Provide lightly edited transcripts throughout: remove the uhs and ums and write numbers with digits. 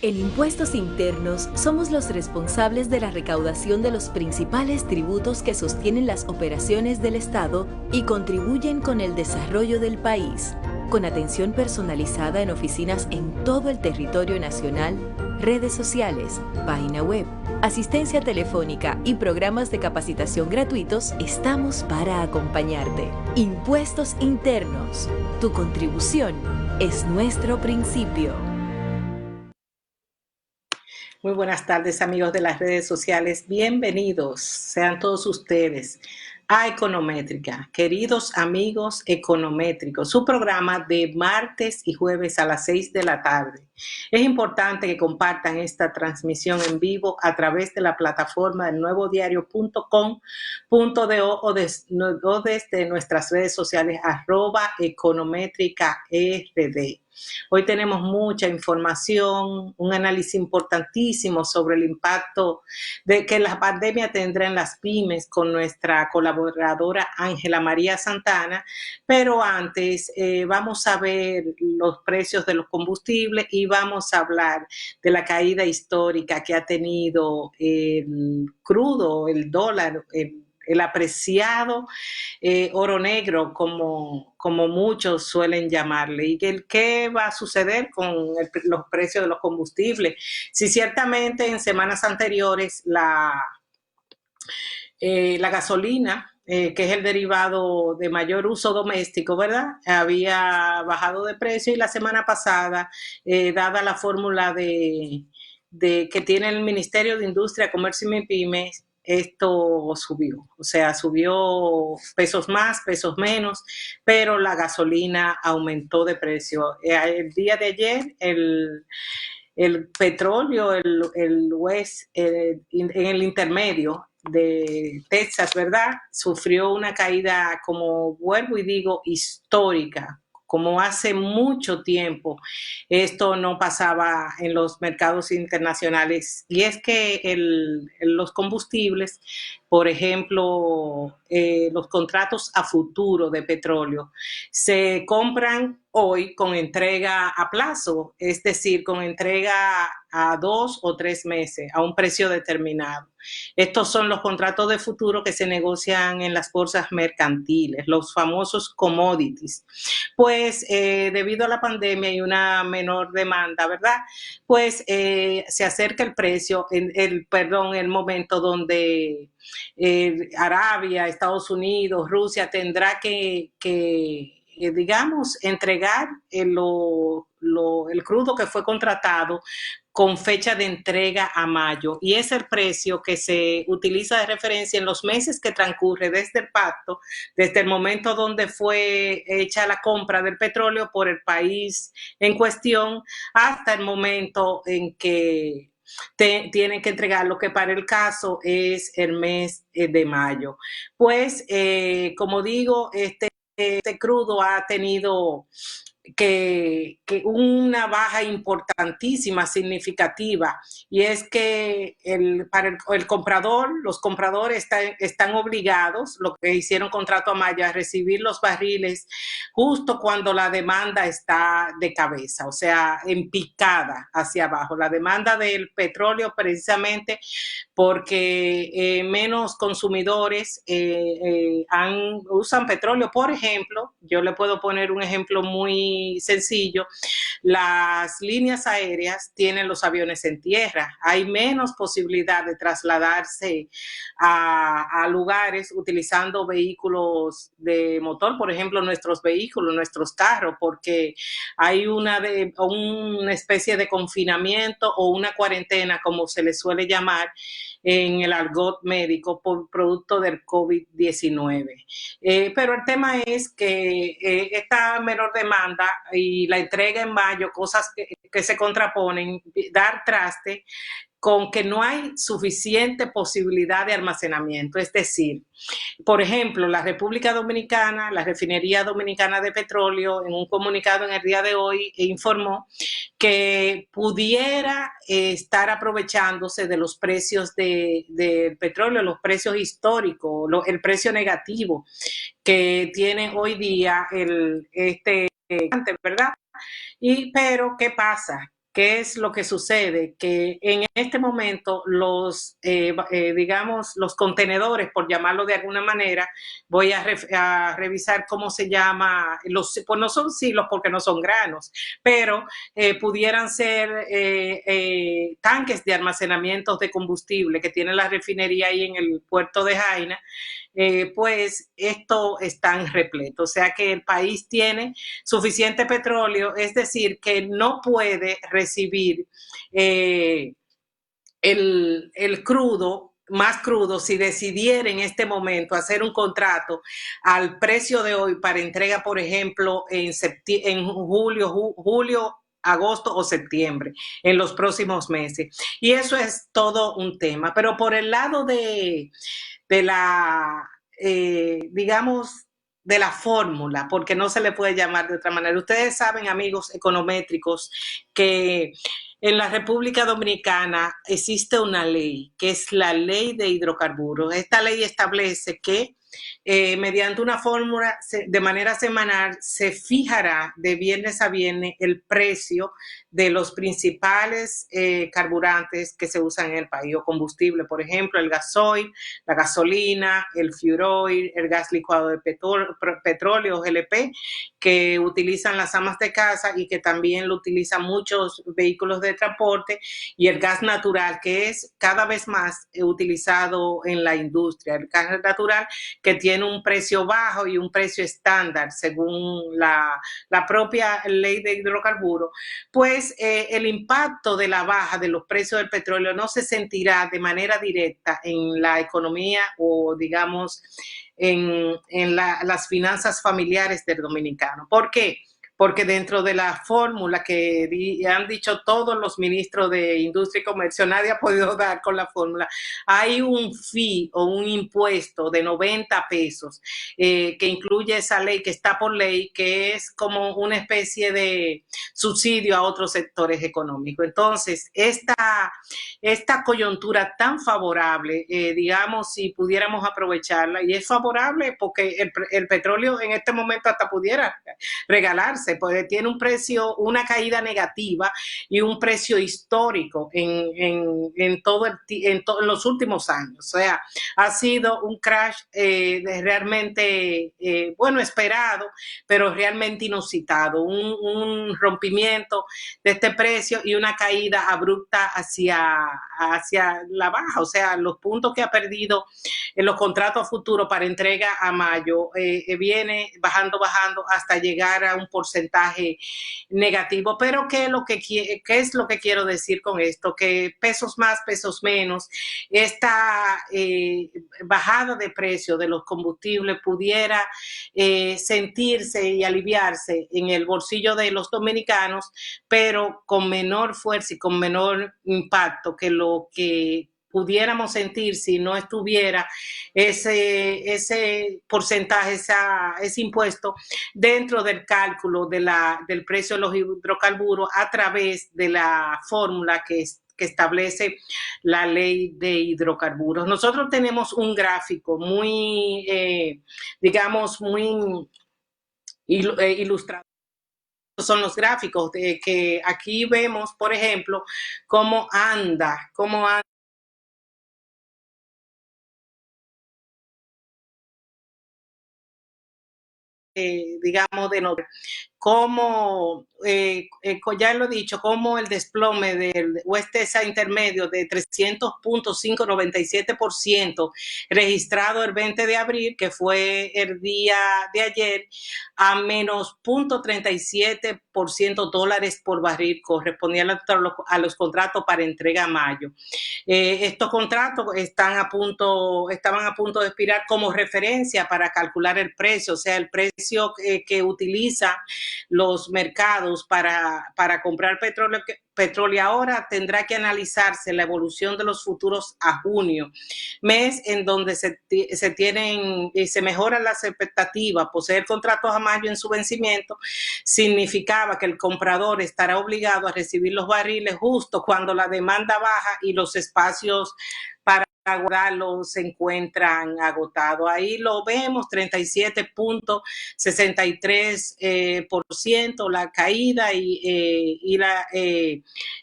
En Impuestos Internos somos los responsables de la recaudación de los principales tributos que sostienen las operaciones del Estado y contribuyen con el desarrollo del país, con atención personalizada en oficinas en todo el territorio nacional, redes sociales, página web, asistencia telefónica y programas de capacitación gratuitos. Estamos para acompañarte. Impuestos Internos. Tu contribución es nuestro principio. Muy buenas tardes, amigos de las redes sociales. Bienvenidos sean todos ustedes a Econométrica. Queridos amigos econométricos, su programa de martes y jueves a las 6 de la tarde. Es importante que compartan esta transmisión en vivo a través de la plataforma del nuevodiario.com.do o desde nuestras redes sociales @econométrica.rd. Hoy tenemos mucha información, un análisis importantísimo sobre el impacto de que la pandemia tendrá en las pymes con nuestra colaboradora Ángela María Santana, pero antes vamos a ver los precios de los combustibles y vamos a hablar de la caída histórica que ha tenido el crudo, el dólar, el apreciado oro negro, como muchos suelen llamarle, y qué va a suceder con los precios de los combustibles. Si ciertamente en semanas anteriores la gasolina, que es el derivado de mayor uso doméstico, ¿verdad? Había bajado de precio, y la semana pasada, dada la fórmula de que tiene el Ministerio de Industria, Comercio y MIPYMES, esto subió, o sea, subió pesos más, pesos menos, pero la gasolina aumentó de precio. El día de ayer, el petróleo, el West, en el intermedio de Texas, ¿verdad? Sufrió una caída, como vuelvo y digo, histórica, como hace mucho tiempo esto no pasaba en los mercados internacionales. Y es que los combustibles, por ejemplo, los contratos a futuro de petróleo, se compran hoy con entrega a plazo, es decir, con entrega a 2 o 3 meses a un precio determinado. Estos son los contratos de futuro que se negocian en las bolsas mercantiles, los famosos commodities. Pues debido a la pandemia y una menor demanda, ¿verdad? Pues se acerca el precio, el momento donde Arabia, Estados Unidos, Rusia tendrá que digamos, entregar el crudo que fue contratado con fecha de entrega a mayo, y es el precio que se utiliza de referencia en los meses que transcurre desde el pacto, desde el momento donde fue hecha la compra del petróleo por el país en cuestión, hasta el momento en que tienen que entregar, lo que para el caso es el mes de mayo. Pues, como digo, este crudo ha tenido que una baja importantísima, significativa, y es que para el comprador, los compradores están obligados, lo que hicieron contrato a mayo, a recibir los barriles justo cuando la demanda está de cabeza, o sea, en picada hacia abajo. La demanda del petróleo, precisamente porque menos consumidores usan petróleo. Por ejemplo, yo le puedo poner un ejemplo muy sencillo: las líneas aéreas tienen los aviones en tierra, hay menos posibilidad de trasladarse a lugares utilizando vehículos de motor, por ejemplo, nuestros vehículos, nuestros carros, porque hay una especie de confinamiento o una cuarentena, como se le suele llamar en el argot médico, por producto del COVID-19. Pero el tema es que esta menor demanda y la entrega en mayo, cosas que se contraponen, dar traste con que no hay suficiente posibilidad de almacenamiento. Es decir, por ejemplo, la República Dominicana, la Refinería Dominicana de Petróleo, en un comunicado en el día de hoy, informó que pudiera estar aprovechándose de los precios del petróleo, los precios históricos, el precio negativo que tiene hoy día ¿verdad? Pero, ¿qué pasa? ¿Qué es lo que sucede? Que en este momento digamos, los contenedores, por llamarlo de alguna manera, voy a revisar cómo se llama, pues no son silos porque no son granos, pero pudieran ser tanques de almacenamiento de combustible que tiene la refinería ahí en el puerto de Jaina. Pues esto están repleto, o sea que el país tiene suficiente petróleo, es decir, que no puede recibir el crudo, más crudo, si decidiera en este momento hacer un contrato al precio de hoy para entrega, por ejemplo, en julio, agosto o septiembre, en los próximos meses. Y eso es todo un tema. Pero por el lado de la, digamos, de la fórmula, porque no se le puede llamar de otra manera. Ustedes saben, amigos econométricos, que en la República Dominicana existe una ley, que es la ley de hidrocarburos. Esta ley establece que mediante una fórmula de manera semanal se fijará de viernes a viernes el precio de los principales carburantes que se usan en el país o combustible, por ejemplo, el gasoil, la gasolina, el fuel oil, el gas licuado de petróleo, GLP, que utilizan las amas de casa y que también lo utilizan muchos vehículos de transporte, y el gas natural, que es cada vez más utilizado en la industria. El gas natural que tiene un precio bajo y un precio estándar según la propia ley de hidrocarburos, pues el impacto de la baja de los precios del petróleo no se sentirá de manera directa en la economía o digamos en las finanzas familiares del dominicano. ¿Por qué? Porque dentro de la fórmula que han dicho todos los ministros de Industria y Comercio, nadie ha podido dar con la fórmula, hay un fee o un impuesto de 90 pesos que incluye esa ley, que está por ley, que es como una especie de subsidio a otros sectores económicos. Entonces, esta coyuntura tan favorable, digamos, si pudiéramos aprovecharla, y es favorable porque el petróleo en este momento hasta pudiera regalarse, porque tiene un precio, una caída negativa y un precio histórico en los últimos años. O sea, ha sido un crash realmente, bueno, esperado, pero realmente inusitado, un rompimiento de este precio y una caída abrupta hacia la baja. O sea, los puntos que ha perdido en los contratos futuros para entrega a mayo viene bajando hasta llegar a un porcentaje negativo. Pero ¿qué es lo que quiero decir con esto? Que pesos más, pesos menos, esta bajada de precio de los combustibles pudiera sentirse y aliviarse en el bolsillo de los dominicanos, pero con menor fuerza y con menor impacto que lo que pudiéramos sentir si no estuviera ese porcentaje, ese impuesto dentro del cálculo del precio de los hidrocarburos a través de la fórmula que establece la ley de hidrocarburos. Nosotros tenemos un gráfico muy, digamos, muy ilustrado. Son los gráficos de que aquí vemos, por ejemplo, cómo anda digamos, de cómo, ya lo he dicho, cómo el desplome del West Texas intermedio de 300.597% registrado el 20 de abril, que fue el día de ayer, a menos 0.37% dólares por barril, correspondía a los contratos para entrega a mayo. Estos contratos estaban a punto de expirar como referencia para calcular el precio, o sea, el precio que utiliza los mercados para comprar petróleo. Ahora tendrá que analizarse la evolución de los futuros a junio, mes en donde se tienen y se mejoran las expectativas. Poseer contratos a mayo en su vencimiento significaba que el comprador estará obligado a recibir los barriles justo cuando la demanda baja y los espacios para aguardarlo se encuentran agotados. Ahí lo vemos, 37.63% la caída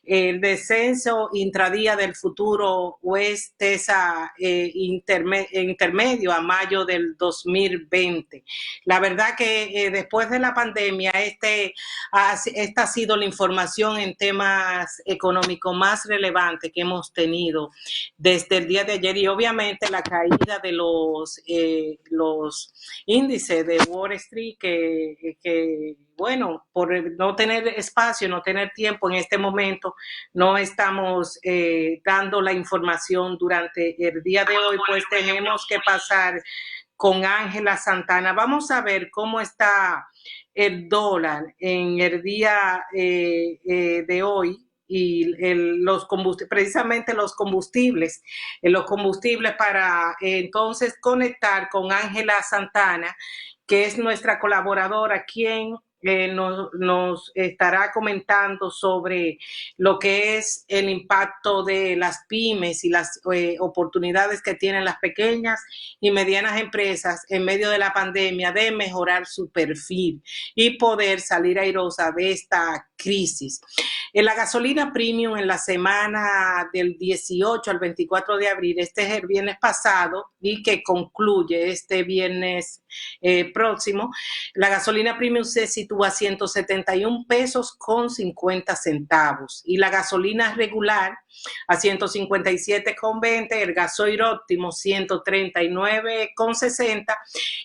el descenso intradía del futuro West Texas intermedio a mayo del 2020. La verdad que después de la pandemia, esta ha sido la información en temas económicos más relevante que hemos tenido desde el día de ayer, y obviamente la caída de los índices de Wall Street que bueno, por no tener espacio, no tener tiempo en este momento, no estamos dando la información durante el día de hoy, pues tenemos que pasar con Ángela Santana. Vamos a ver cómo está el dólar en el día de hoy y los combustibles, precisamente los combustibles para entonces conectar con Ángela Santana, que es nuestra colaboradora, quien nos estará comentando sobre lo que es el impacto de las pymes y las oportunidades que tienen las pequeñas y medianas empresas en medio de la pandemia de mejorar su perfil y poder salir airosa de esta crisis. En la gasolina premium en la semana del 18 al 24 de abril, este es el viernes pasado y que concluye este viernes próximo, la gasolina premium se sitúa a 171 pesos con 50 centavos y la gasolina regular a 157,20, el gasoil óptimo 139,60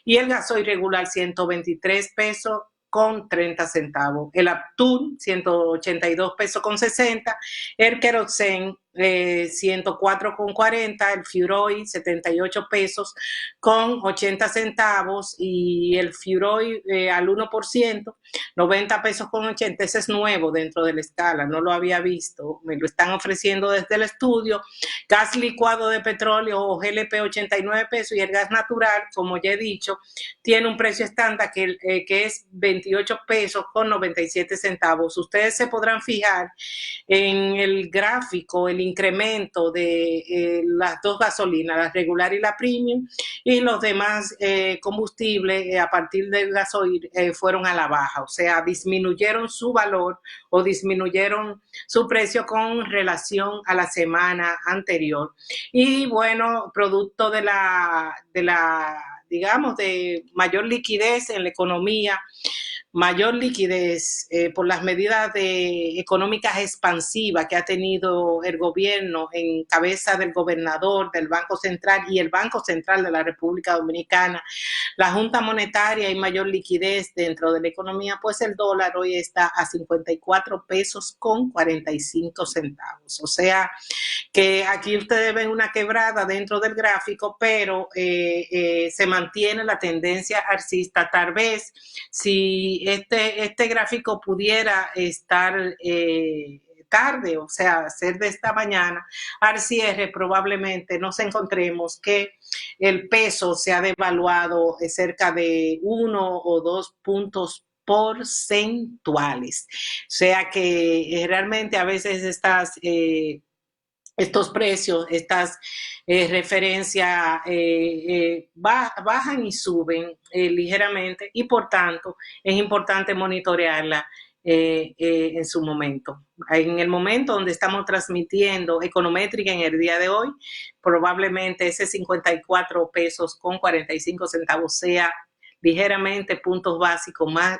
y el gasoil regular 123 pesos con 30 centavos. El Aptun, 182 pesos con 60, el Kerosene, 104,40, el Fuel Oil, 78 pesos con 80 centavos y el Fuel Oil al 1%, 90 pesos con 80. Ese es nuevo dentro de la escala, no lo había visto, me lo están ofreciendo desde el estudio. Gas licuado de petróleo o GLP, 89 pesos y el gas natural, como ya he dicho, tiene un precio estándar que es 28 pesos con 97 centavos. Ustedes se podrán fijar en el gráfico el incremento de las dos gasolinas, la regular y la premium, y los demás combustibles a partir del gasoil fueron a la baja, o sea, disminuyeron su valor o disminuyeron su precio con relación a la semana anterior. Y bueno, producto de digamos, de mayor liquidez en la economía, mayor liquidez por las medidas económicas expansivas que ha tenido el gobierno en cabeza del gobernador del Banco Central y el Banco Central de la República Dominicana, la Junta Monetaria y mayor liquidez dentro de la economía, pues el dólar hoy está a 54 pesos con 45 centavos. O sea que aquí ustedes ven una quebrada dentro del gráfico, pero se mantiene la tendencia alcista. Tal vez si este gráfico pudiera estar tarde, o sea, ser de esta mañana, al cierre probablemente nos encontremos que el peso se ha devaluado cerca de 1 o 2 puntos porcentuales. O sea que realmente a veces estos precios, estas referencias bajan y suben ligeramente y por tanto es importante monitorearla en su momento. En el momento donde estamos transmitiendo Econométrica en el día de hoy, probablemente ese 54 pesos con 45 centavos sea ligeramente puntos básicos más,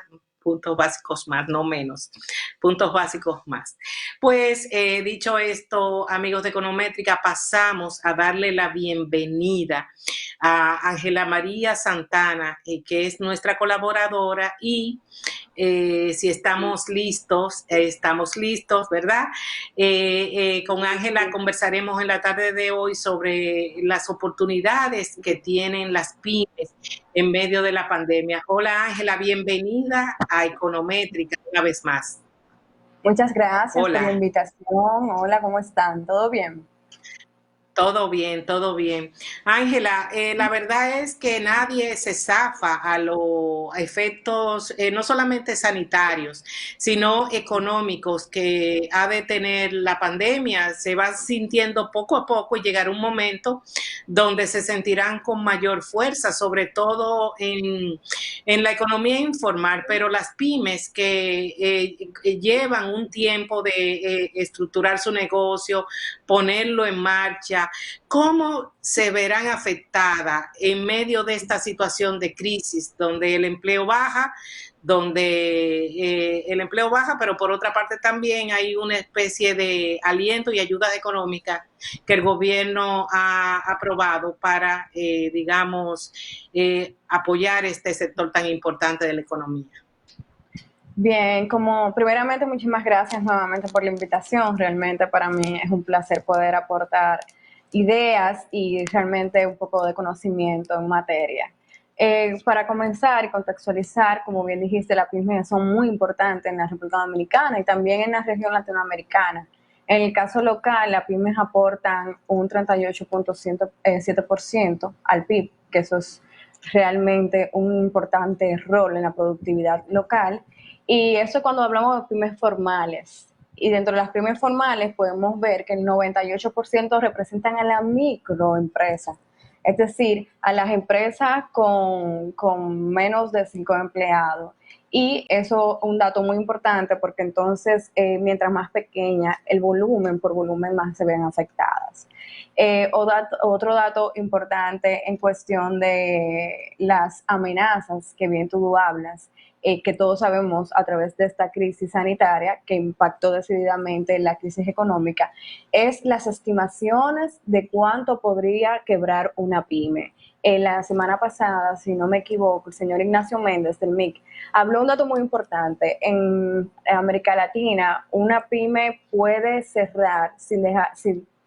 no menos, puntos básicos más. Pues dicho esto, amigos de Econométrica, pasamos a darle la bienvenida a Ángela María Santana, que es nuestra colaboradora y si estamos listos, ¿verdad? Con Ángela conversaremos en la tarde de hoy sobre las oportunidades que tienen las pymes en medio de la pandemia. Hola Ángela, bienvenida a Econométrica una vez más. Muchas gracias Hola. por la invitación. Hola, ¿cómo están? ¿Todo bien? Todo bien, todo bien. Ángela, la verdad es que nadie se zafa a los efectos no solamente sanitarios, sino económicos que ha de tener la pandemia. Se va sintiendo poco a poco y llegará un momento donde se sentirán con mayor fuerza, sobre todo en la economía informal, pero las pymes que llevan un tiempo de estructurar su negocio, ponerlo en marcha, ¿cómo se verán afectadas en medio de esta situación de crisis donde el empleo baja, pero por otra parte también hay una especie de aliento y ayudas económicas que el gobierno ha aprobado para, digamos, apoyar este sector tan importante de la economía? Bien, como primeramente muchísimas gracias nuevamente por la invitación. Realmente para mí es un placer poder aportar ideas y realmente un poco de conocimiento en materia. Para comenzar y contextualizar, como bien dijiste, las pymes son muy importantes en la República Dominicana y también en la región latinoamericana. En el caso local, las pymes aportan un 38.7% al PIB, que eso es realmente un importante rol en la productividad local. Y eso cuando hablamos de pymes formales. Y dentro de las pymes formales podemos ver que el 98% representan a la microempresa, es decir, a las empresas con menos de 5 empleados. Y eso es un dato muy importante porque entonces, mientras más pequeña el volumen, por volumen más se ven afectadas. Otro dato importante en cuestión de las amenazas que bien tú hablas, que todos sabemos a través de esta crisis sanitaria que impactó decididamente la crisis económica, es las estimaciones de cuánto podría quebrar una pyme. La semana pasada, si no me equivoco, el señor Ignacio Méndez del MIC habló un dato muy importante. En América Latina, una pyme puede cerrar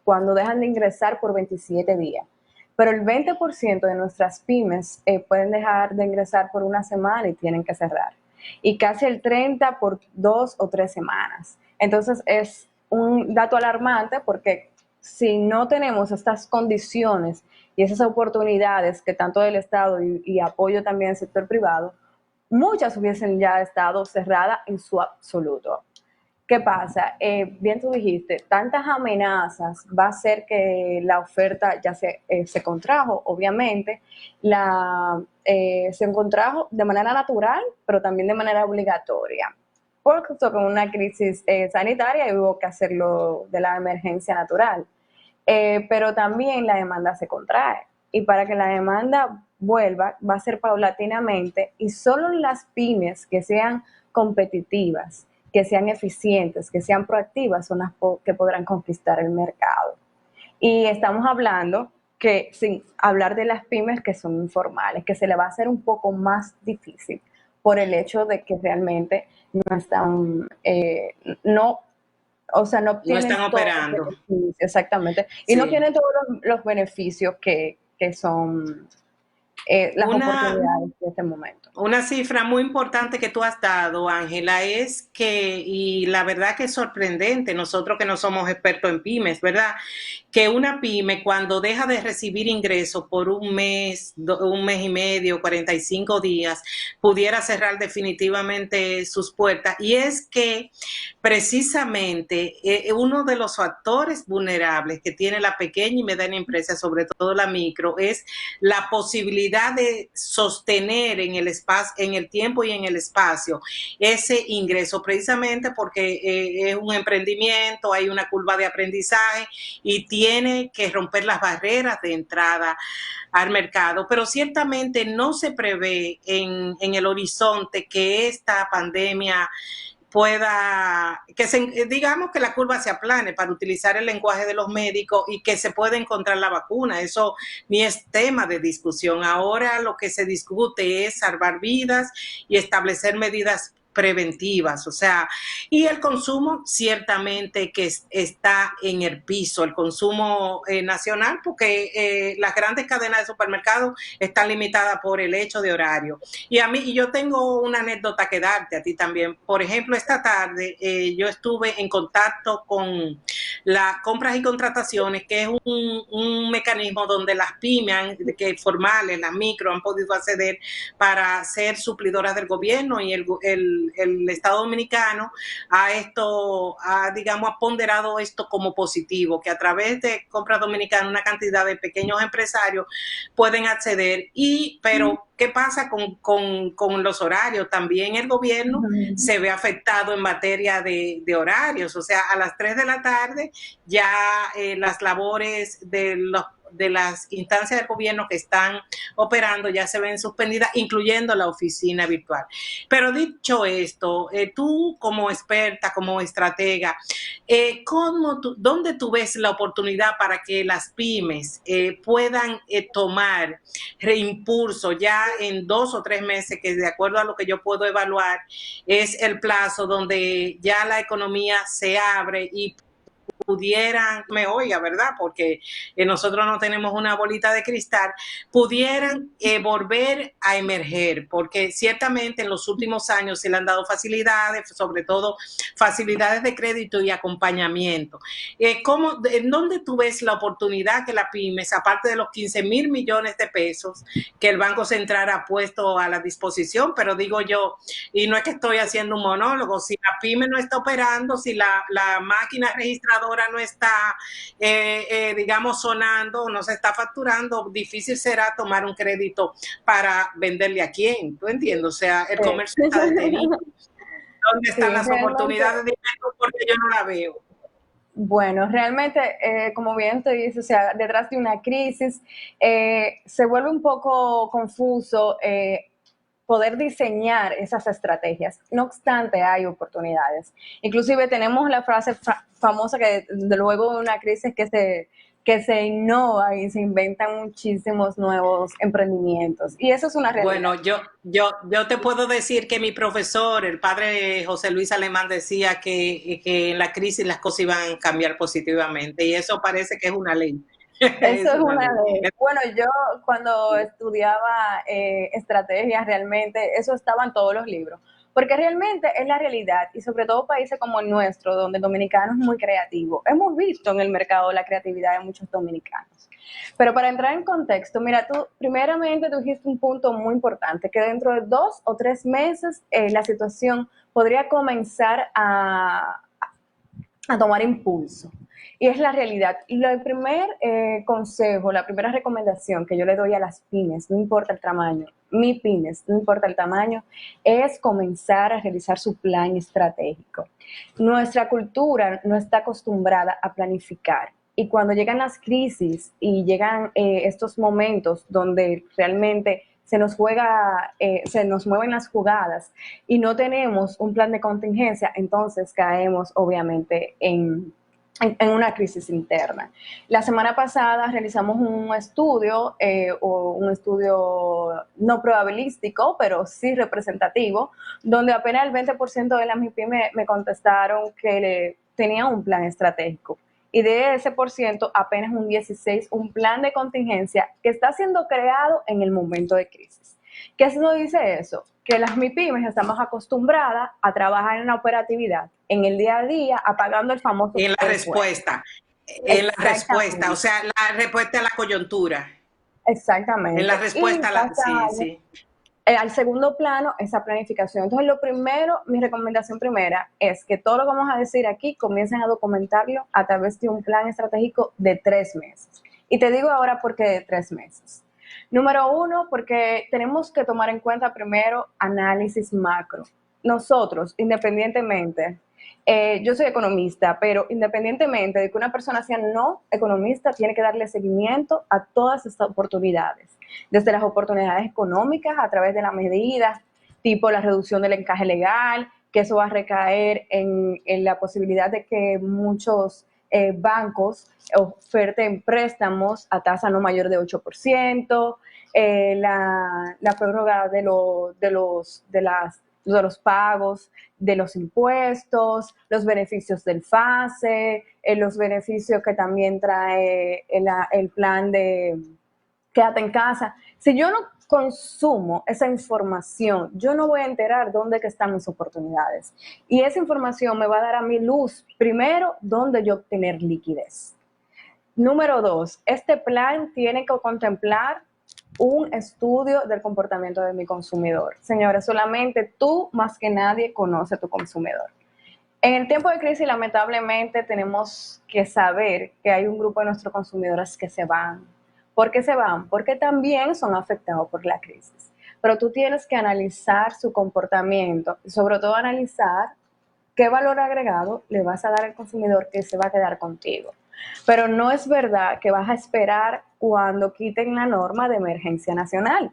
cuando dejan de ingresar por 27 días. Pero el 20% de nuestras pymes pueden dejar de ingresar por una semana y tienen que cerrar. Y casi el 30% por 2 o 3 semanas. Entonces es un dato alarmante porque si no tenemos estas condiciones y esas oportunidades que tanto del Estado y apoyo también del sector privado, muchas hubiesen ya estado cerradas en su absoluto. ¿Qué pasa? Bien tú dijiste, tantas amenazas va a hacer que la oferta ya se contrajo, obviamente, se contrajo de manera natural, pero también de manera obligatoria. Porque con una crisis sanitaria y hubo que hacerlo de la emergencia natural. Pero también la demanda se contrae. Y para que la demanda vuelva, va a ser paulatinamente y solo las pymes que sean competitivas, que sean eficientes, que sean proactivas, son las que podrán conquistar el mercado. Y estamos hablando que, sin hablar de las pymes que son informales, que se le va a hacer un poco más difícil por el hecho de que realmente no están, no, o sea, no No obtienen están todos los operando. beneficios, exactamente, y no Sí. tienen todos los beneficios que son las Una, oportunidades de este momento. Una cifra muy importante que tú has dado, Ángela, es que, y la verdad que es sorprendente, nosotros que no somos expertos en pymes, ¿verdad? Que una pyme cuando deja de recibir ingresos por un mes y medio, 45 días, pudiera cerrar definitivamente sus puertas. Y es que precisamente uno de los factores vulnerables que tiene la pequeña y mediana empresa, sobre todo la micro, es la posibilidad de sostener en el espacio, en el tiempo y en el espacio ese ingreso, precisamente porque es un emprendimiento, hay una curva de aprendizaje y tiene que romper las barreras de entrada al mercado, pero ciertamente no se prevé en el horizonte que esta pandemia digamos que la curva se aplane, para utilizar el lenguaje de los médicos, y que se pueda encontrar la vacuna. Eso ni es tema de discusión. Ahora lo que se discute es salvar vidas y establecer medidas preventivas, o sea, y el consumo ciertamente que está en el piso, el consumo nacional, porque las grandes cadenas de supermercados están limitadas por el hecho de horario. Y yo tengo una anécdota que darte a ti también. Por ejemplo, esta tarde yo estuve en contacto con las compras y contrataciones, que es un mecanismo donde las pymes que formales, las micro, han podido acceder para ser suplidoras del gobierno, y el Estado Dominicano digamos, ha ponderado esto como positivo, que a través de compras dominicanas una cantidad de pequeños empresarios pueden acceder. Pero ¿qué pasa con los horarios? También el gobierno se ve afectado en materia de horarios, o sea, a las 3 de la tarde ya las labores de las instancias del gobierno que están operando ya se ven suspendidas, incluyendo la oficina virtual. Pero dicho esto, tú como experta, como estratega, ¿dónde tú ves la oportunidad para que las pymes puedan tomar reimpulso ya en 2 o 3 meses, que de acuerdo a lo que yo puedo evaluar es el plazo donde ya la economía se abre y pudieran, me oiga, ¿verdad? Porque nosotros no tenemos una bolita de cristal, pudieran volver a emerger, porque ciertamente en los últimos años se le han dado facilidades, sobre todo facilidades de crédito y acompañamiento. ¿En dónde tú ves la oportunidad que la pymes, aparte de los 15,000 millones de pesos que el Banco Central ha puesto a la disposición, pero digo yo, y no es que estoy haciendo un monólogo, si la pyme no está operando, si la máquina registradora no está, digamos, sonando, no se está facturando, difícil será tomar un crédito para venderle a quién, ¿tú entiendes? O sea, el comercio está detenido. ¿Dónde están las oportunidades de dinero? Porque yo no la veo. Bueno, realmente, como bien te dice, o sea, detrás de una crisis se vuelve un poco confuso poder diseñar esas estrategias. No obstante, hay oportunidades. Inclusive tenemos la frase famosa que de luego de una crisis que se innova y se inventan muchísimos nuevos emprendimientos. Y eso es una realidad. Bueno, yo te puedo decir que mi profesor, el padre José Luis Alemán, decía que en la crisis las cosas iban a cambiar positivamente, y eso parece que es una ley. Eso es una ley. Bueno, yo cuando estudiaba estrategias, realmente eso estaba en todos los libros, porque realmente es la realidad, y sobre todo países como el nuestro, donde el dominicano es muy creativo. Hemos visto en el mercado la creatividad de muchos dominicanos. Pero para entrar en contexto, mira, tú primeramente tú dijiste un punto muy importante, que dentro de 2 o 3 meses la situación podría comenzar a tomar impulso. Y es la realidad. Y el primer consejo, la primera recomendación que yo le doy a las pymes, no importa el tamaño, mi pymes, no importa el tamaño, es comenzar a realizar su plan estratégico. Nuestra cultura no está acostumbrada a planificar. Y cuando llegan las crisis y llegan estos momentos donde realmente se nos mueven las jugadas y no tenemos un plan de contingencia, entonces caemos obviamente en una crisis interna. La semana pasada realizamos un estudio, un estudio no probabilístico, pero sí representativo, donde apenas el 20% de las MIPYME me contestaron que tenían un plan estratégico. Y de ese por ciento, apenas un 16%, un plan de contingencia que está siendo creado en el momento de crisis. ¿Qué nos dice eso? Que las MIPYMES estamos acostumbradas a trabajar en la operatividad, en el día a día, apagando el famoso... En la respuesta, o sea, la respuesta a la coyuntura. Exactamente. En la respuesta sí. Al segundo plano, esa planificación. Entonces, mi recomendación primera es que todo lo que vamos a decir aquí comiencen a documentarlo a través de un plan estratégico de 3 meses. Y te digo ahora por qué de 3 meses. Número 1, porque tenemos que tomar en cuenta primero análisis macro. Nosotros, independientemente, yo soy economista, pero independientemente de que una persona sea no economista, tiene que darle seguimiento a todas estas oportunidades, desde las oportunidades económicas a través de las medidas, tipo la reducción del encaje legal, que eso va a recaer en la posibilidad de que muchos bancos oferten préstamos a tasa no mayor de 8%, la prórroga de los pagos, de los impuestos, los beneficios del FASE, los beneficios que también trae el plan de quédate en casa. Si yo no consumo esa información, yo no voy a enterar dónde que están mis oportunidades. Y esa información me va a dar a mi luz, primero, dónde yo obtener liquidez. Número 2, este plan tiene que contemplar un estudio del comportamiento de mi consumidor. Señores, solamente tú más que nadie conoce a tu consumidor. En el tiempo de crisis, lamentablemente, tenemos que saber que hay un grupo de nuestros consumidores que se van. ¿Por qué se van? Porque también son afectados por la crisis. Pero tú tienes que analizar su comportamiento y sobre todo analizar qué valor agregado le vas a dar al consumidor que se va a quedar contigo. Pero no es verdad que vas a esperar cuando quiten la norma de emergencia nacional.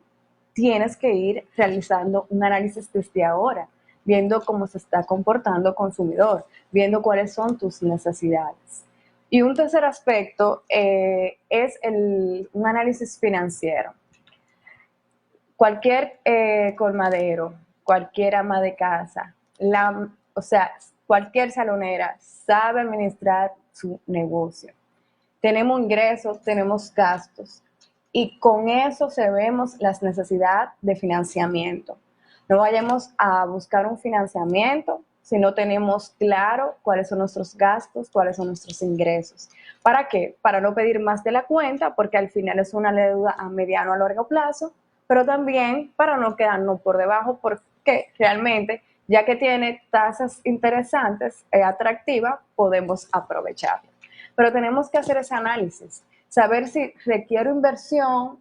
Tienes que ir realizando un análisis desde ahora, viendo cómo se está comportando el consumidor, viendo cuáles son tus necesidades. Y un tercer aspecto es un análisis financiero. Cualquier colmadero, cualquier ama de casa, o sea, cualquier salonera sabe administrar su negocio. Tenemos ingresos, tenemos gastos y con eso sabemos las necesidades de financiamiento. No vayamos a buscar un financiamiento si no tenemos claro cuáles son nuestros gastos, cuáles son nuestros ingresos. ¿Para qué? Para no pedir más de la cuenta, porque al final es una deuda a mediano o a largo plazo, pero también para no quedarnos por debajo, porque realmente, ya que tiene tasas interesantes, atractivas, podemos aprovecharlo. Pero tenemos que hacer ese análisis, saber si requiero inversión,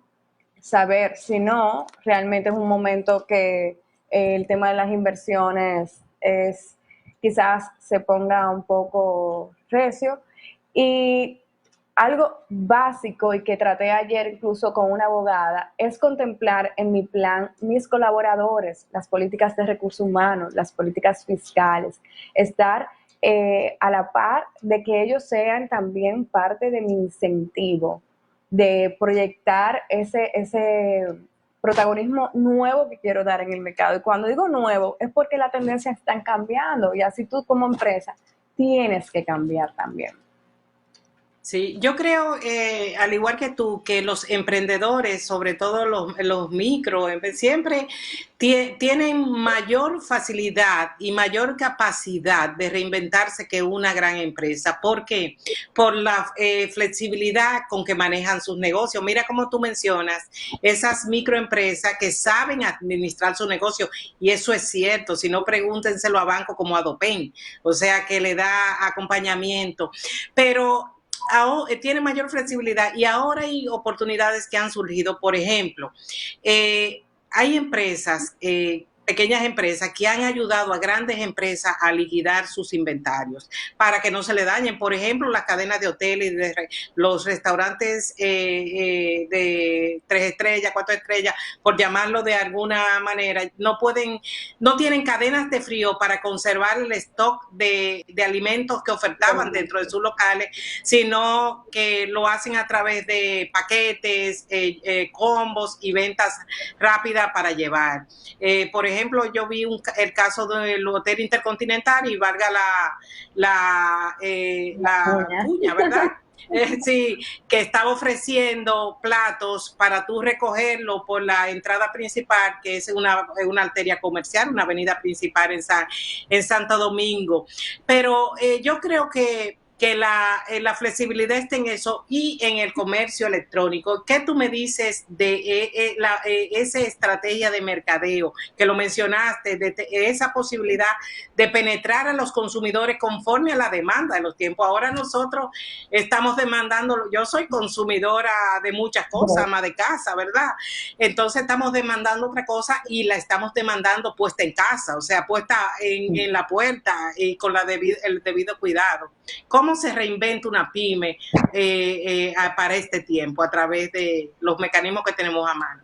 saber si no, realmente es un momento que el tema de las inversiones quizás se ponga un poco recio. Y algo básico y que traté ayer incluso con una abogada es contemplar en mi plan mis colaboradores, las políticas de recursos humanos, las políticas fiscales, estar a la par de que ellos sean también parte de mi incentivo, de proyectar ese protagonismo nuevo que quiero dar en el mercado. Y cuando digo nuevo es porque las tendencias están cambiando y así tú como empresa tienes que cambiar también. Sí, yo creo, al igual que tú, que los emprendedores, sobre todo los micro, siempre tienen mayor facilidad y mayor capacidad de reinventarse que una gran empresa. ¿Por qué? Por la flexibilidad con que manejan sus negocios. Mira cómo tú mencionas esas microempresas que saben administrar su negocio, y eso es cierto. Si no, pregúntenselo a bancos como Adopen, o sea, que le da acompañamiento. Pero tiene mayor flexibilidad y ahora hay oportunidades que han surgido. Por ejemplo, hay empresas, pequeñas empresas que han ayudado a grandes empresas a liquidar sus inventarios para que no se le dañen. Por ejemplo, las cadenas de hoteles, los restaurantes de 3 estrellas, 4 estrellas, por llamarlo de alguna manera, no tienen cadenas de frío para conservar el stock de alimentos que ofertaban dentro de sus locales, sino que lo hacen a través de paquetes, combos y ventas rápidas para llevar. Por ejemplo, yo vi el caso del Hotel Intercontinental y valga la cuña, ¿verdad? Sí, que estaba ofreciendo platos para tú recogerlo por la entrada principal, que es una arteria comercial, una avenida principal en Santo Domingo. Pero yo creo que la flexibilidad está en eso y en el comercio electrónico. ¿Qué tú me dices de esa estrategia de mercadeo que lo mencionaste, de esa posibilidad de penetrar a los consumidores conforme a la demanda de los tiempos? Ahora nosotros estamos demandando, yo soy consumidora de muchas cosas, ama de casa, ¿verdad? Entonces estamos demandando otra cosa y la estamos demandando puesta en casa, o sea, puesta en la puerta y con el debido cuidado. ¿Cómo se reinventa una pyme para este tiempo a través de los mecanismos que tenemos a mano?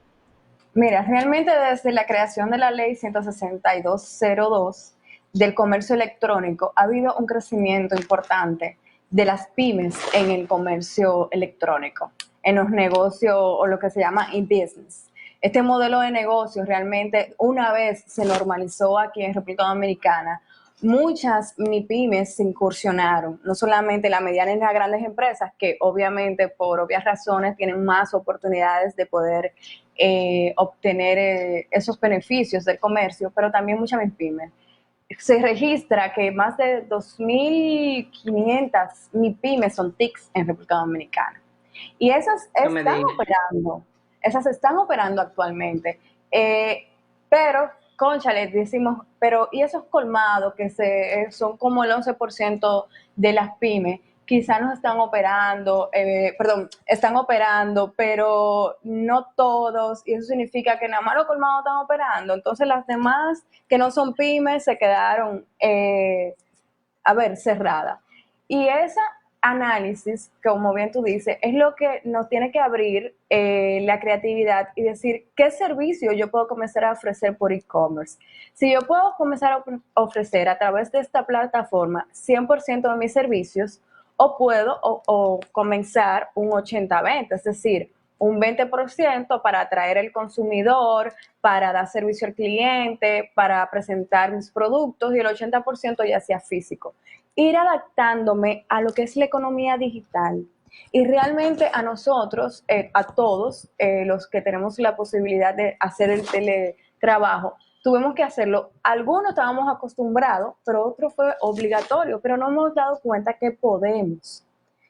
Mira, realmente desde la creación de la ley 16202 del comercio electrónico ha habido un crecimiento importante de las pymes en el comercio electrónico, en los negocios o lo que se llama e-business. Este modelo de negocio realmente una vez se normalizó aquí en República Dominicana, muchas MIPYMES se incursionaron, no solamente las medianas y las grandes empresas, que obviamente por obvias razones tienen más oportunidades de poder obtener esos beneficios del comercio, pero también muchas MIPYMES. Se registra que más de 2.500 MIPYMES son TICs en República Dominicana. Y No me digas. esas están operando actualmente. Pero, concha, les decimos, pero ¿y esos colmados que son como el 11% de las pymes? Quizás nos están operando, están operando, pero no todos, y eso significa que nada más los colmados están operando. Entonces las demás que no son pymes se quedaron, cerradas. Y ese análisis, como bien tú dices, es lo que nos tiene que abrir la creatividad y decir qué servicio yo puedo comenzar a ofrecer por e-commerce. Si yo puedo comenzar a ofrecer a través de esta plataforma 100% de mis servicios, o puedo comenzar un 80-20, es decir, un 20% para atraer al consumidor, para dar servicio al cliente, para presentar mis productos, y el 80% ya sea físico. Ir adaptándome a lo que es la economía digital. Y realmente a nosotros, a todos los que tenemos la posibilidad de hacer el teletrabajo, tuvimos que hacerlo. Algunos estábamos acostumbrados, pero otro fue obligatorio, pero no hemos dado cuenta que podemos.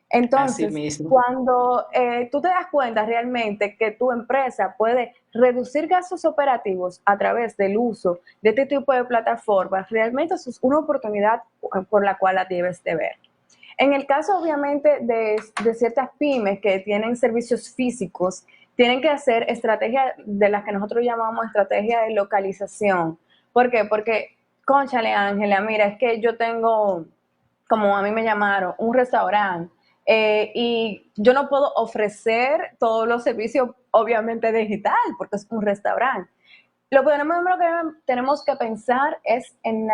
Así Entonces, mismo. cuando tú te das cuenta realmente que tu empresa puede reducir gastos operativos a través del uso de este tipo de plataformas, realmente eso es una oportunidad por la cual la debes de ver. En el caso, obviamente, de ciertas pymes que tienen servicios físicos, tienen que hacer estrategias de las que nosotros llamamos estrategia de localización. ¿Por qué? Porque, cónchale, Ángela, mira, es que yo tengo, como a mí me llamaron, un restaurante, y yo no puedo ofrecer todos los servicios, obviamente, digital, porque es un restaurante. Lo primero que tenemos que pensar es en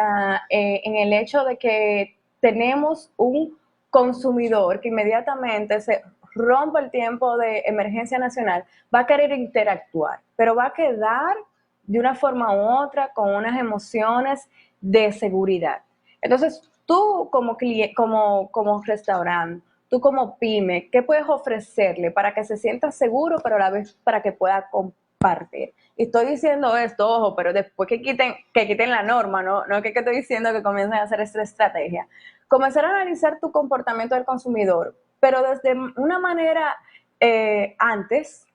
el hecho de que tenemos un consumidor que inmediatamente se rompe el tiempo de emergencia nacional, va a querer interactuar, pero va a quedar de una forma u otra con unas emociones de seguridad. Entonces, tú como cliente, como restaurante, tú como pyme, ¿qué puedes ofrecerle para que se sienta seguro, pero a la vez para que pueda compartir? Y estoy diciendo esto, ojo, pero después que quiten la norma, no es que estoy diciendo que comiencen a hacer esta estrategia. Comenzar a analizar tu comportamiento del consumidor, pero desde una manera antes,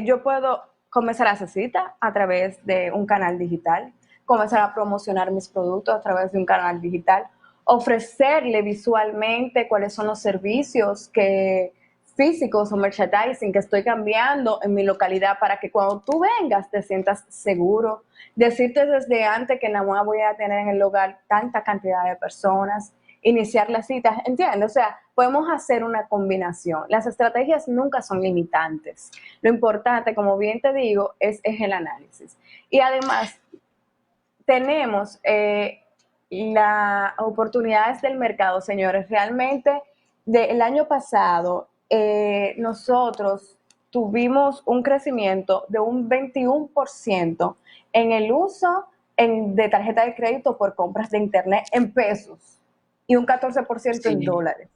yo puedo comenzar a hacer cita a través de un canal digital, comenzar a promocionar mis productos a través de un canal digital, ofrecerle visualmente cuáles son los servicios físicos o merchandising que estoy cambiando en mi localidad para que cuando tú vengas te sientas seguro, decirte desde antes que nada más voy a tener en el lugar tanta cantidad de personas, iniciar las citas, ¿entiendes? O sea, podemos hacer una combinación. Las estrategias nunca son limitantes. Lo importante, como bien te digo, es el análisis. Y además, tenemos las oportunidades del mercado, señores. Realmente, el año pasado, nosotros tuvimos un crecimiento de un 21% en el uso de tarjeta de crédito por compras de Internet en pesos y un 14% en Sí. dólares.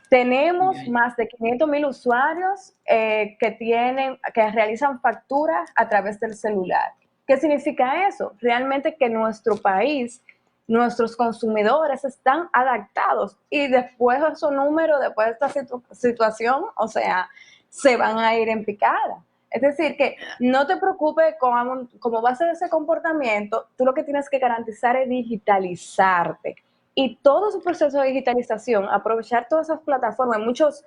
Tenemos más de 500,000 usuarios que realizan facturas a través del celular. ¿Qué significa eso? Realmente que nuestro país, nuestros consumidores están adaptados y después de esos números, después de esta situación, o sea, se van a ir en picada. Es decir, que no te preocupes cómo va a ser ese comportamiento, tú lo que tienes que garantizar es digitalizarte. Y todo su proceso de digitalización, aprovechar todas esas plataformas. Hay muchos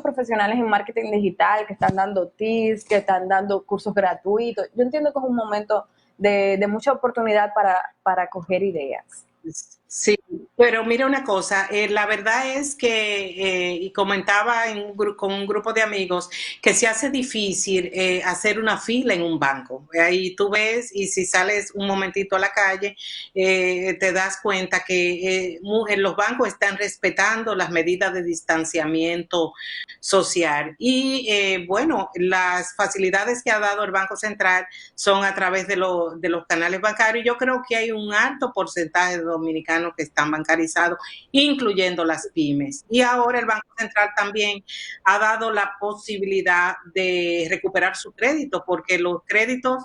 profesionales en marketing digital que están dando tips, que están dando cursos gratuitos. Yo entiendo que es un momento de mucha oportunidad para coger ideas. Sí, Pero mira una cosa, la verdad es que, y comentaba con un grupo de amigos, que se hace difícil hacer una fila en un banco. Ahí tú ves y si sales un momentito a la calle, te das cuenta que en los bancos están respetando las medidas de distanciamiento social. Y bueno, las facilidades que ha dado el Banco Central son a través de los canales bancarios. Yo creo que hay un alto porcentaje de dominicanos que están bancarizados, incluyendo las pymes. Y ahora el Banco Central también ha dado la posibilidad de recuperar su crédito, porque los créditos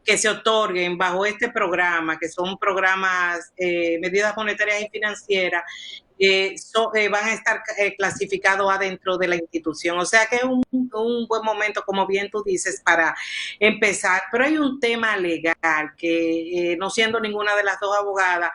que se otorguen bajo este programa, que son programas, medidas monetarias y financieras, van a estar clasificados adentro de la institución. O sea que es un buen momento, como bien tú dices, para empezar. Pero hay un tema legal que, no siendo ninguna de las dos abogadas,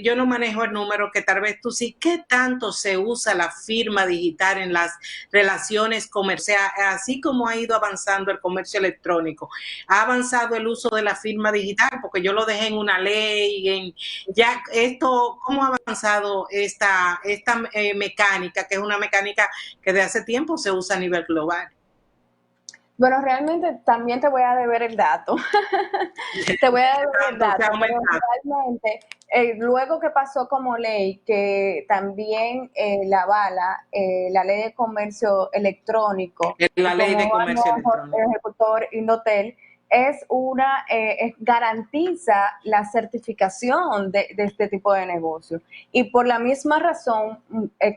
yo no manejo el número, que tal vez tú sí. ¿Qué tanto se usa la firma digital en las relaciones comerciales? Así como ha ido avanzando el comercio electrónico, ha avanzado el uso de la firma digital, porque yo lo dejé en una ley, ya esto, ¿cómo ha avanzado esta mecánica, que es una mecánica que de hace tiempo se usa a nivel global? Bueno, realmente también te voy a deber el dato. Te voy a deber el dato, pero realmente, luego que pasó como ley, que también la avala la ley de comercio electrónico, La ley de comercio electrónico. ejecutor Indotel, garantiza la certificación de este tipo de negocio. Y por la misma razón,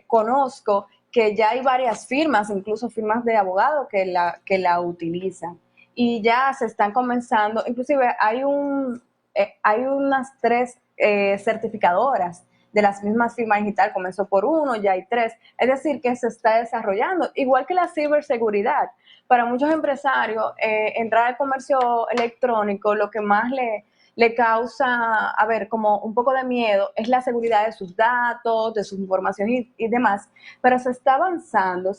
conozco que ya hay varias firmas, incluso firmas de abogados que la utilizan. Y ya se están comenzando, inclusive hay unas 3 certificadoras de las mismas firmas digital, comenzó por 1, ya hay 3, es decir, que se está desarrollando, igual que la ciberseguridad. Para muchos empresarios, entrar al comercio electrónico, lo que más le causa, a ver, como un poco de miedo, es la seguridad de sus datos, de su información y demás, pero se está avanzando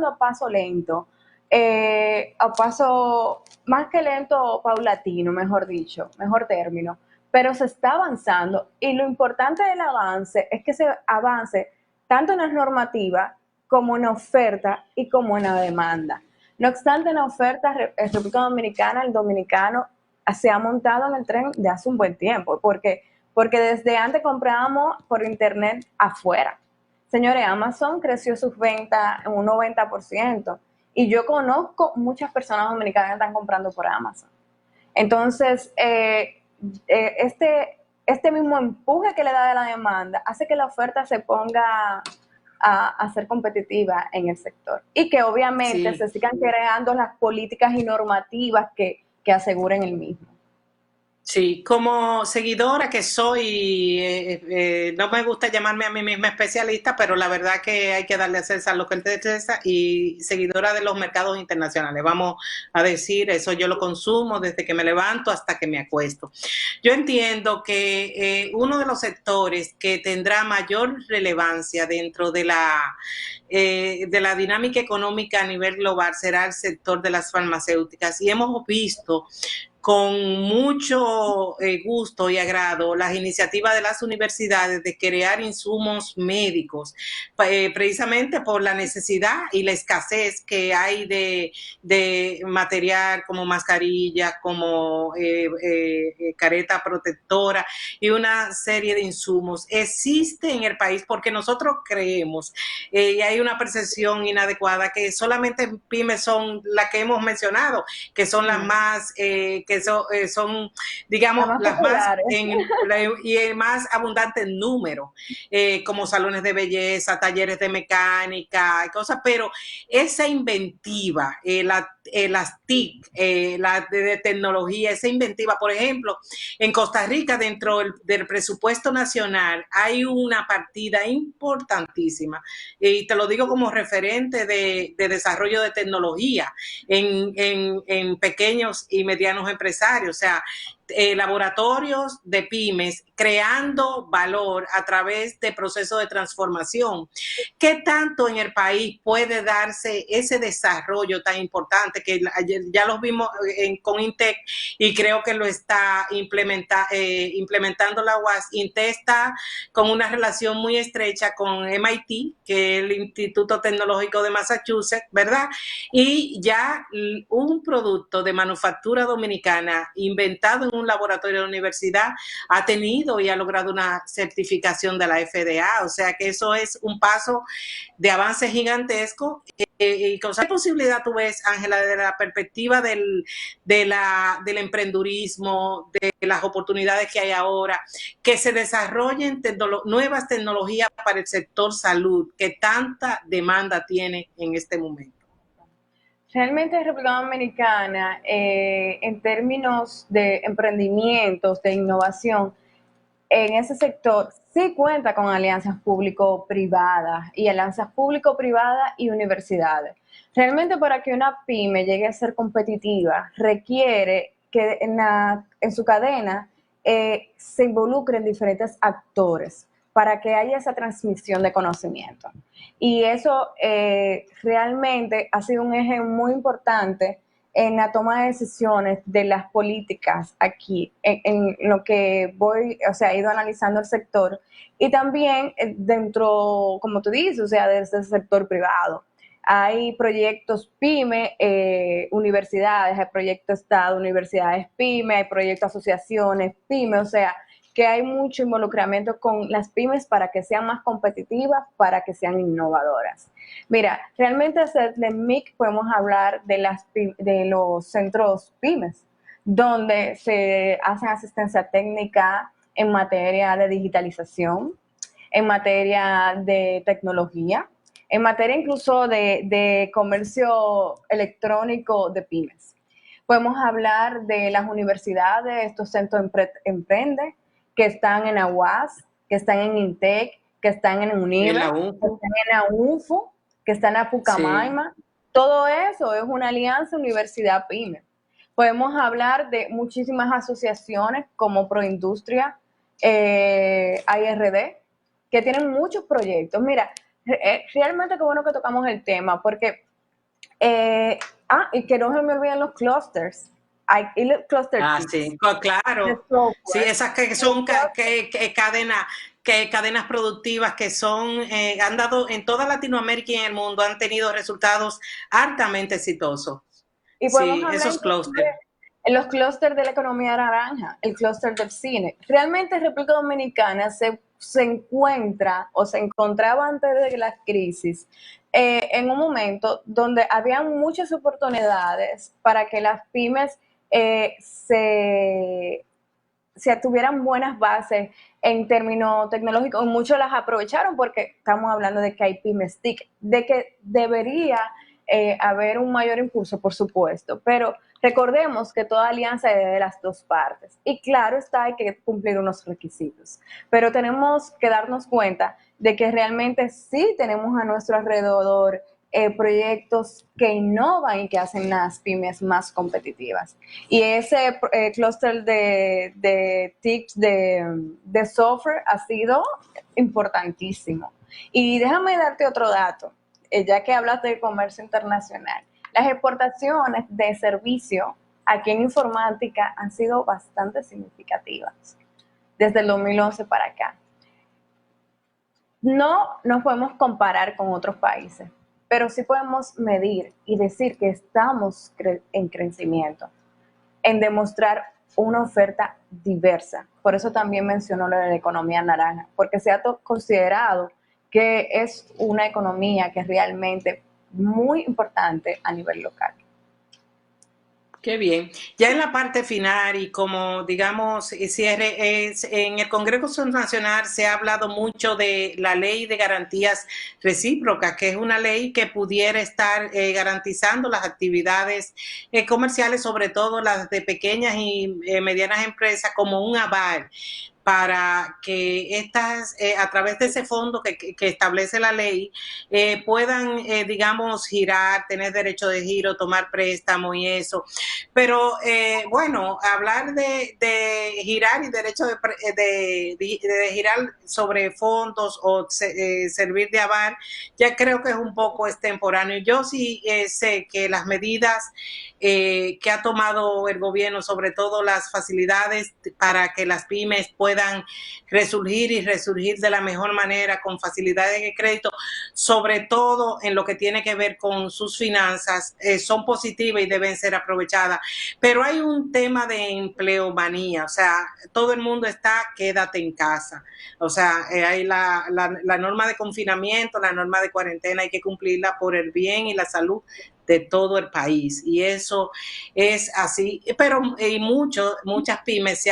a paso lento, a paso más que lento, paulatino, mejor dicho, mejor término, pero se está avanzando y lo importante del avance es que se avance tanto en la normativa como en la oferta y como en la demanda. No obstante, en la oferta, en República Dominicana, el dominicano se ha montado en el tren de hace un buen tiempo, porque desde antes comprábamos por internet afuera. Señores, Amazon creció sus ventas en un 90%, y yo conozco muchas personas dominicanas que están comprando por Amazon. Entonces, este mismo empuje que le da de la demanda hace que la oferta se ponga a ser competitiva en el sector y que obviamente se sigan creando las políticas y normativas que aseguren el mismo. Sí, como seguidora que soy, no me gusta llamarme a mí misma especialista, pero la verdad que hay que darle a César lo que él te César, y seguidora de los mercados internacionales. Vamos a decir, eso yo lo consumo desde que me levanto hasta que me acuesto. Yo entiendo que uno de los sectores que tendrá mayor relevancia dentro de la dinámica económica a nivel global será el sector de las farmacéuticas, y hemos visto con mucho gusto y agrado las iniciativas de las universidades de crear insumos médicos, precisamente por la necesidad y la escasez que hay de material como mascarillas, como careta protectora y una serie de insumos. Existe en el país porque nosotros creemos, y hay una percepción inadecuada, que solamente pymes son las que hemos mencionado, que son las más que son, digamos, las más y más abundantes en número, como salones de belleza, talleres de mecánica y cosas, pero esa inventiva, las TIC, la de tecnología, esa inventiva, por ejemplo, en Costa Rica, dentro del presupuesto nacional, hay una partida importantísima, y te lo digo como referente de desarrollo de tecnología en pequeños y medianos empresarios. O sea, laboratorios de pymes creando valor a través de procesos de transformación. ¿Qué tanto en el país puede darse ese desarrollo tan importante que ya los vimos con INTEC y creo que lo está implementando la UAS? INTEC está con una relación muy estrecha con MIT, que es el Instituto Tecnológico de Massachusetts, ¿verdad? Y ya un producto de manufactura dominicana inventado en un laboratorio de la universidad ha tenido y ha logrado una certificación de la FDA, o sea que eso es un paso de avance gigantesco. ¿Qué posibilidad tú ves, Ángela, desde la perspectiva del emprendurismo, de las oportunidades que hay ahora, que se desarrollen nuevas tecnologías para el sector salud, que tanta demanda tiene en este momento? Realmente República Dominicana, en términos de emprendimientos, de innovación, en ese sector sí cuenta con alianzas público-privadas y alianzas público-privadas y universidades. Realmente para que una pyme llegue a ser competitiva requiere que en su cadena se involucren diferentes actores para que haya esa transmisión de conocimiento. Y eso realmente ha sido un eje muy importante en la toma de decisiones de las políticas aquí, en lo que he ido analizando el sector y también dentro, como tú dices, o sea, desde el sector privado. Hay proyectos PYME, universidades, hay proyectos Estado, universidades PYME, hay proyectos asociaciones PYME, o sea, que hay mucho involucramiento con las pymes para que sean más competitivas, para que sean innovadoras. Mira, realmente desde el MIC podemos hablar de los centros pymes, donde se hace asistencia técnica en materia de digitalización, en materia de tecnología, en materia incluso de comercio electrónico de pymes. Podemos hablar de las universidades, estos centros Emprende, que están en AUAS, que están en INTEC, que están en UNIBE, que están en la UNFU, que están en Apucamaima. Sí. Todo eso es una alianza universidad-pyme. Podemos hablar de muchísimas asociaciones como Proindustria, ARD, que tienen muchos proyectos. Mira, realmente qué bueno que tocamos el tema, porque, y que no se me olviden los clusters. Sí, claro. Sí, esas que son cadenas productivas que han dado en toda Latinoamérica y en el mundo, han tenido resultados altamente exitosos. Y podemos hablar esos clústeres. En los clústeres de la economía naranja, el clúster del cine. Realmente República Dominicana se encuentra o se encontraba antes de la crisis en un momento donde había muchas oportunidades para que las pymes se tuvieran buenas bases en términos tecnológicos. Muchos las aprovecharon porque estamos hablando de que hay pymes TIC, de que debería haber un mayor impulso, por supuesto, pero recordemos que toda alianza es de las dos partes y claro está, hay que cumplir unos requisitos, pero tenemos que darnos cuenta de que realmente sí tenemos a nuestro alrededor proyectos que innovan y que hacen las pymes más competitivas. Y ese clúster de TICs de software ha sido importantísimo. Y déjame darte otro dato, ya que hablas de comercio internacional. Las exportaciones de servicio aquí en informática han sido bastante significativas desde el 2011 para acá. No nos podemos comparar con otros países, pero sí podemos medir y decir que estamos en crecimiento, en demostrar una oferta diversa. Por eso también mencionó lo de la economía naranja, porque se ha considerado que es una economía que es realmente muy importante a nivel local. Qué bien. Ya en la parte final y como, digamos, cierre, en el Congreso Nacional se ha hablado mucho de la Ley de Garantías Recíprocas, que es una ley que pudiera estar garantizando las actividades comerciales, sobre todo las de pequeñas y medianas empresas, como un aval para que estas, a través de ese fondo que establece la ley, puedan, digamos, girar, tener derecho de giro, tomar préstamo y eso. Pero bueno, hablar de girar y derecho de girar sobre fondos o servir de aval, ya creo que es un poco extemporáneo. Yo sí sé que las medidas que ha tomado el gobierno, sobre todo las facilidades para que las pymes puedan resurgir y resurgir de la mejor manera con facilidades de crédito, sobre todo en lo que tiene que ver con sus finanzas, son positivas y deben ser aprovechadas. Pero hay un tema de empleomanía, o sea, todo el mundo está, quédate en casa. O sea, hay la norma de confinamiento, la norma de cuarentena, hay que cumplirla por el bien y la salud de todo el país, y eso es así, pero muchas pymes que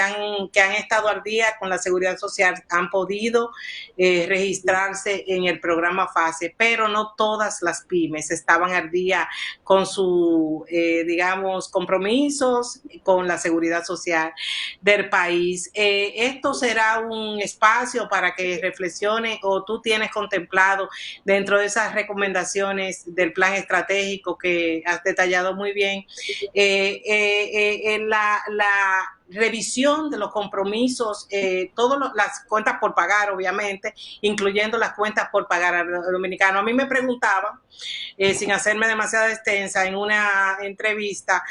han estado al día con la seguridad social han podido registrarse en el programa FASE, pero no todas las pymes estaban al día con su, digamos, compromisos con la seguridad social del país. Esto será un espacio para que reflexione, o tú tienes contemplado dentro de esas recomendaciones del plan estratégico que has detallado muy bien, en la revisión de los compromisos, todas las cuentas por pagar, obviamente, incluyendo las cuentas por pagar a los dominicanos. A mí me preguntaban, sin hacerme demasiado extensa, en una entrevista,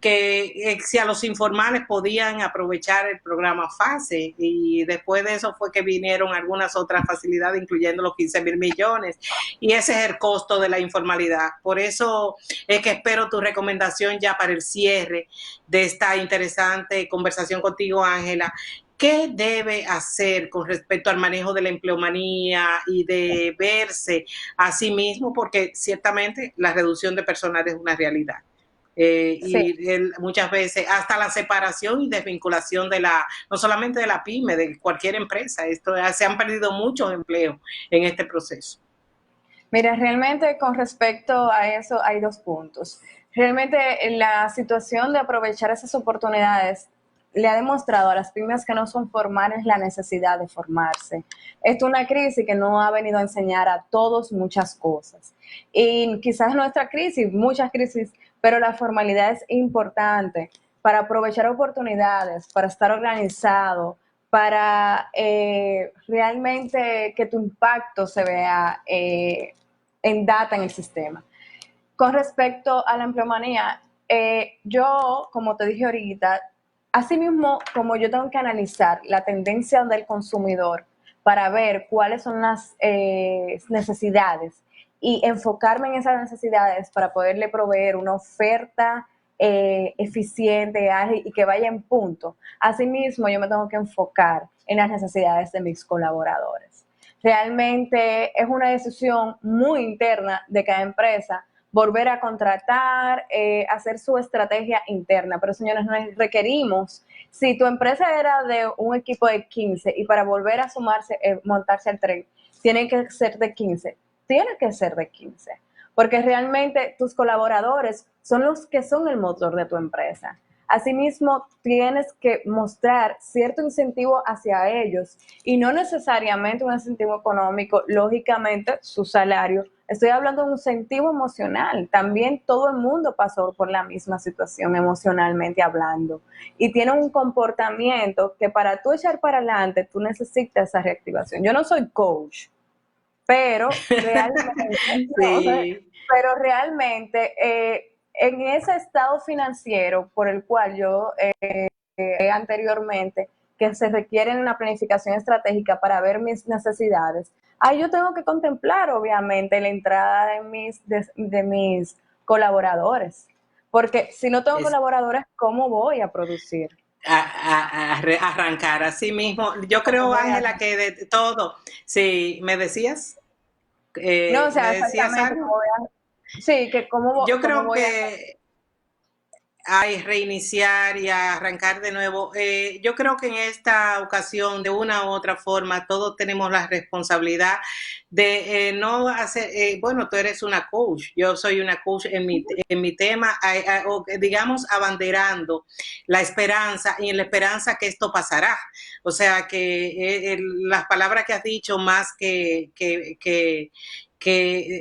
que si a los informales podían aprovechar el programa FASE, y después de eso fue que vinieron algunas otras facilidades, incluyendo los 15,000 millones, y ese es el costo de la informalidad. Por eso es que espero tu recomendación ya para el cierre de esta interesante conversación contigo, Ángela. ¿Qué debe hacer con respecto al manejo de la empleomanía y de verse a sí mismo? Porque ciertamente la reducción de personal es una realidad. Sí. Muchas veces hasta la separación y desvinculación no solamente de la pyme, de cualquier empresa. Se han perdido muchos empleos en este proceso. Mira, realmente con respecto a eso hay dos puntos. Realmente la situación de aprovechar esas oportunidades le ha demostrado a las pymes que no son formales la necesidad de formarse. Es una crisis que no ha venido a enseñar a todos muchas cosas. Y quizás nuestra crisis, muchas crisis, pero la formalidad es importante para aprovechar oportunidades, para estar organizado, para realmente que tu impacto se vea en data en el sistema. Con respecto a la empleomanía, yo, como te dije ahorita, asimismo, como yo tengo que analizar la tendencia del consumidor para ver cuáles son las necesidades y enfocarme en esas necesidades para poderle proveer una oferta eficiente, ágil y que vaya en punto. Asimismo, yo me tengo que enfocar en las necesidades de mis colaboradores. Realmente es una decisión muy interna de cada empresa volver a contratar, hacer su estrategia interna. Pero señores, nos requerimos, si tu empresa era de un equipo de 15 y para volver a sumarse, montarse al tren, tiene que ser de 15, tiene que ser de 15, porque realmente tus colaboradores son los que son el motor de tu empresa. Asimismo, tienes que mostrar cierto incentivo hacia ellos y no necesariamente un incentivo económico, lógicamente su salario. Estoy hablando de un incentivo emocional. También todo el mundo pasó por la misma situación emocionalmente hablando y tiene un comportamiento que para tú echar para adelante, tú necesitas esa reactivación. Yo no soy coach, pero realmente, Sí. pero realmente en ese estado financiero por el cual yo anteriormente, que se requiere una planificación estratégica para ver mis necesidades, ahí yo tengo que contemplar obviamente la entrada de mis colaboradores, porque si no tengo Es, colaboradores, ¿cómo voy a producir? arrancar así mismo. Yo ¿Cómo creo, voy a Ángela, que de todo, sí, No, o me sea, decías exactamente algo. cómo voy a... Sí, que Yo cómo creo voy a... que a reiniciar y a arrancar de nuevo. Yo creo que en esta ocasión, de una u otra forma, todos tenemos la responsabilidad de no hacer, bueno, tú eres una coach, yo soy una coach en mi tema, o digamos, abanderando la esperanza y en la esperanza que esto pasará. O sea, que las palabras que has dicho más que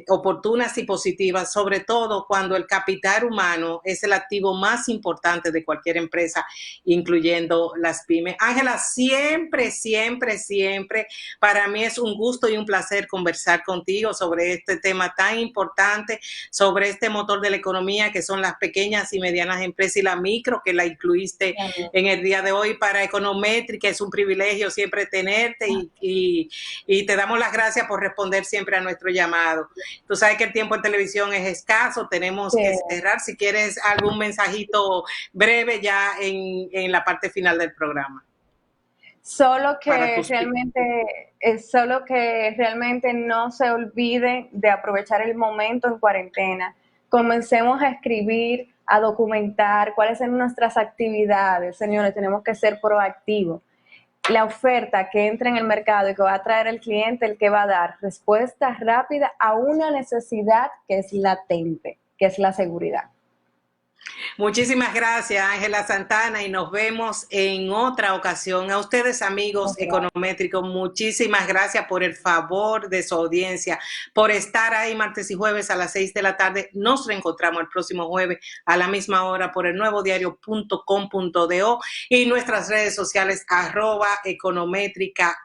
oportunas y positivas, sobre todo cuando el capital humano es el activo más importante de cualquier empresa, incluyendo las pymes. Ángela, siempre, siempre, siempre, para mí es un gusto y un placer conversar contigo sobre este tema tan importante, sobre este motor de la economía que son las pequeñas y medianas empresas y la micro, que la incluiste en el día de hoy para Econométrica. Es un privilegio siempre tenerte y te damos las gracias por responder siempre a nuestro llamado. Tú sabes que el tiempo en televisión es escaso, tenemos que cerrar. Si quieres algún mensajito breve ya en la parte final del programa. Solo que realmente no se olvide de aprovechar el momento en cuarentena. Comencemos a escribir, a documentar cuáles son nuestras actividades. Señores, tenemos que ser proactivos. La oferta que entra en el mercado y que va a traer el cliente, el que va a dar respuesta rápida a una necesidad que es latente, que es la seguridad. Muchísimas gracias, Ángela Santana, y nos vemos en otra ocasión. A ustedes, amigos econométricos, muchísimas gracias por el favor de su audiencia, por estar ahí martes y jueves a las 6 de la tarde. Nos reencontramos el próximo jueves a la misma hora por el nuevodiario.com.do y nuestras redes sociales @econométricard.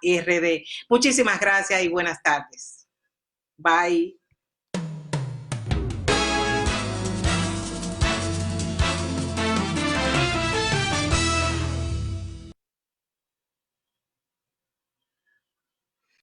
Muchísimas gracias y buenas tardes. Bye.